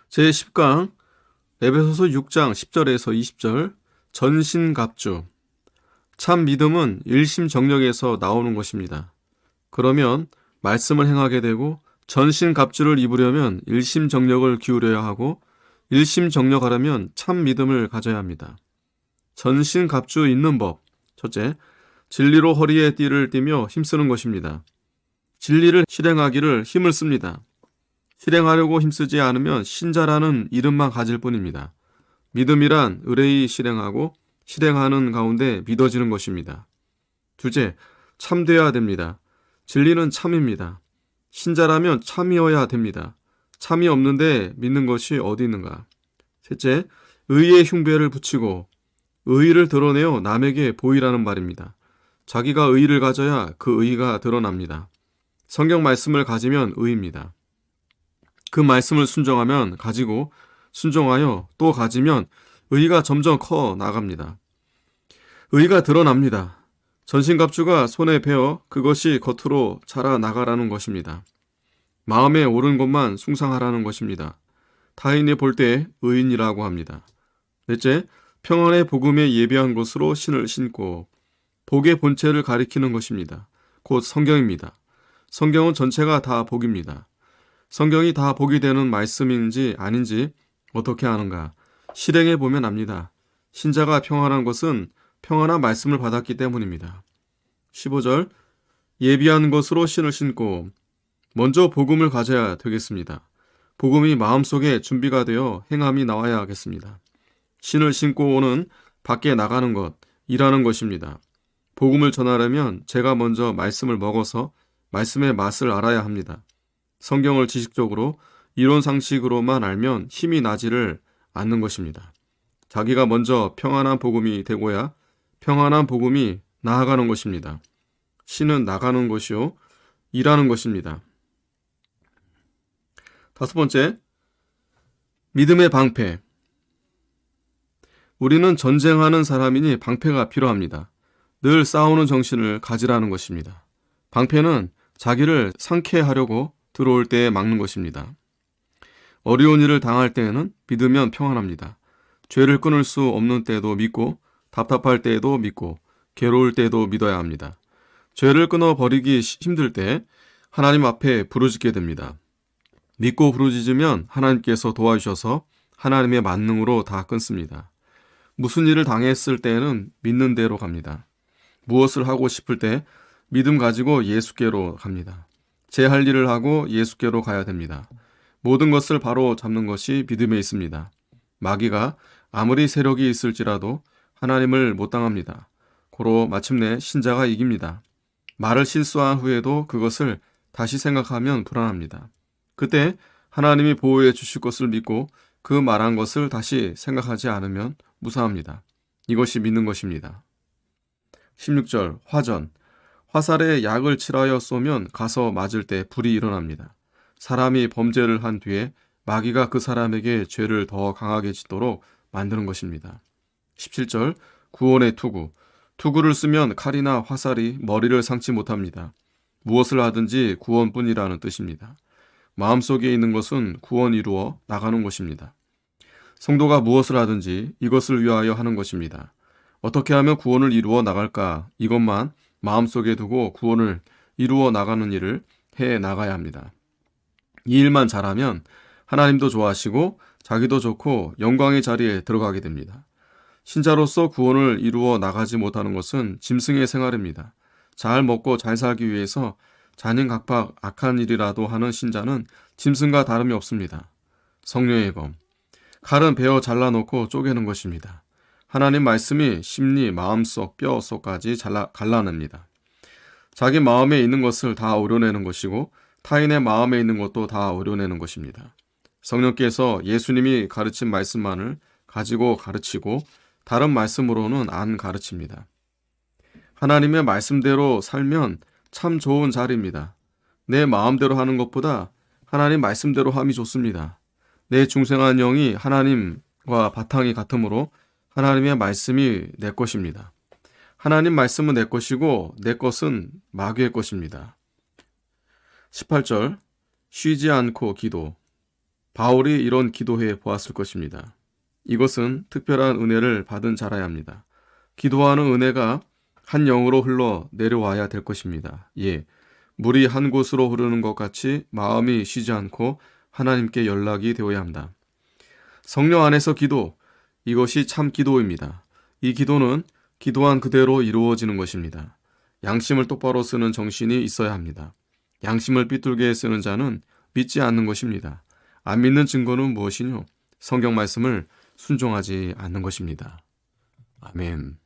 제10강 에베소서 6장 10절에서 20절 전신갑주. 참 믿음은 일심정력에서 나오는 것입니다. 그러면 말씀을 행하게 되고 전신갑주를 입으려면 일심정력을 기울여야 하고 일심정력하려면 참 믿음을 가져야 합니다. 전신갑주 입는 법. 첫째, 진리로 허리에 띠를 띠며 힘쓰는 것입니다. 진리를 실행하기를 힘을 씁니다. 실행하려고 힘쓰지 않으면 신자라는 이름만 가질 뿐입니다. 믿음이란 의뢰히 실행하고 실행하는 가운데 믿어지는 것입니다. 둘째, 참되어야 됩니다. 진리는 참입니다. 신자라면 참이어야 됩니다. 참이 없는데 믿는 것이 어디 있는가? 셋째, 의의 흉배를 붙이고 의의를 드러내어 남에게 보이라는 말입니다. 자기가 의의를 가져야 그 의의가 드러납니다. 성경 말씀을 가지면 의입니다. 그 말씀을 순종하면 가지고 순종하여 또 가지면 의의가 점점 커 나갑니다. 의의가 드러납니다. 전신갑주가 손에 베어 그것이 겉으로 자라나가라는 것입니다. 마음에 옳은 것만 숭상하라는 것입니다. 타인이 볼 때 의인이라고 합니다. 넷째, 평안의 복음에 예비한 것으로 신을 신고 복의 본체를 가리키는 것입니다. 곧 성경입니다. 성경은 전체가 다 복입니다. 성경이 다 복이 되는 말씀인지 아닌지 어떻게 아는가? 실행해 보면 압니다. 신자가 평안한 것은 평안한 말씀을 받았기 때문입니다. 15절, 예비한 것으로 신을 신고 먼저 복음을 가져야 되겠습니다. 복음이 마음속에 준비가 되어 행함이 나와야 하겠습니다. 신을 신고는 밖에 나가는 것, 일하는 것입니다. 복음을 전하려면 제가 먼저 말씀을 먹어서 말씀의 맛을 알아야 합니다. 성경을 지식적으로 이론 상식으로만 알면 힘이 나지를 않는 것입니다. 자기가 먼저 평안한 복음이 되고야 평안한 복음이 나아가는 것입니다. 신은 나가는 것이요 일하는 것입니다. 다섯 번째, 믿음의 방패. 우리는 전쟁하는 사람이니 방패가 필요합니다. 늘 싸우는 정신을 가지라는 것입니다. 방패는 자기를 상쾌하려고 들어올 때에 막는 것입니다. 어려운 일을 당할 때에는 믿으면 평안합니다. 죄를 끊을 수 없는 때도 믿고 답답할 때에도 믿고 괴로울 때도 믿어야 합니다. 죄를 끊어버리기 힘들 때 하나님 앞에 부르짖게 됩니다. 믿고 부르짖으면 하나님께서 도와주셔서 하나님의 만능으로 다 끊습니다. 무슨 일을 당했을 때에는 믿는 대로 갑니다. 무엇을 하고 싶을 때 믿음 가지고 예수께로 갑니다. 제 할 일을 하고 예수께로 가야 됩니다. 모든 것을 바로 잡는 것이 믿음에 있습니다. 마귀가 아무리 세력이 있을지라도 하나님을 못 당합니다. 고로 마침내 신자가 이깁니다. 말을 실수한 후에도 그것을 다시 생각하면 불안합니다. 그때 하나님이 보호해 주실 것을 믿고 그 말한 것을 다시 생각하지 않으면 무사합니다. 이것이 믿는 것입니다. 16절 화전. 화살에 약을 칠하여 쏘면 가서 맞을 때 불이 일어납니다. 사람이 범죄를 한 뒤에 마귀가 그 사람에게 죄를 더 강하게 짓도록 만드는 것입니다. 17절 구원의 투구. 투구를 쓰면 칼이나 화살이 머리를 상치 못합니다. 무엇을 하든지 구원뿐이라는 뜻입니다. 마음속에 있는 것은 구원 이루어 나가는 것입니다. 성도가 무엇을 하든지 이것을 위하여 하는 것입니다. 어떻게 하면 구원을 이루어 나갈까? 이것만 마음속에 두고 구원을 이루어 나가는 일을 해 나가야 합니다. 이 일만 잘하면 하나님도 좋아하시고 자기도 좋고 영광의 자리에 들어가게 됩니다. 신자로서 구원을 이루어 나가지 못하는 것은 짐승의 생활입니다. 잘 먹고 잘 살기 위해서 잔인각박 악한 일이라도 하는 신자는 짐승과 다름이 없습니다. 성령의 검. 칼은 베어 잘라놓고 쪼개는 것입니다. 하나님 말씀이 심리, 마음속, 뼈속까지 갈라냅니다. 자기 마음에 있는 것을 다 오려내는 것이고 타인의 마음에 있는 것도 다 오려내는 것입니다. 성령께서 예수님이 가르친 말씀만을 가지고 가르치고 다른 말씀으로는 안 가르칩니다. 하나님의 말씀대로 살면 참 좋은 자리입니다. 내 마음대로 하는 것보다 하나님 말씀대로 함이 좋습니다. 내 중생한 영이 하나님과 바탕이 같으므로 하나님의 말씀이 내 것입니다. 하나님 말씀은 내 것이고 내 것은 마귀의 것입니다. 18절 쉬지 않고 기도. 바울이 이런 기도해 보았을 것입니다. 이것은 특별한 은혜를 받은 자라야 합니다. 기도하는 은혜가 한 영으로 흘러 내려와야 될 것입니다. 예, 물이 한 곳으로 흐르는 것 같이 마음이 쉬지 않고 하나님께 연락이 되어야 합니다. 성령 안에서 기도, 이것이 참 기도입니다. 이 기도는 기도한 그대로 이루어지는 것입니다. 양심을 똑바로 쓰는 정신이 있어야 합니다. 양심을 삐뚤게 쓰는 자는 믿지 않는 것입니다. 안 믿는 증거는 무엇이뇨? 성경 말씀을 순종하지 않는 것입니다. 아멘.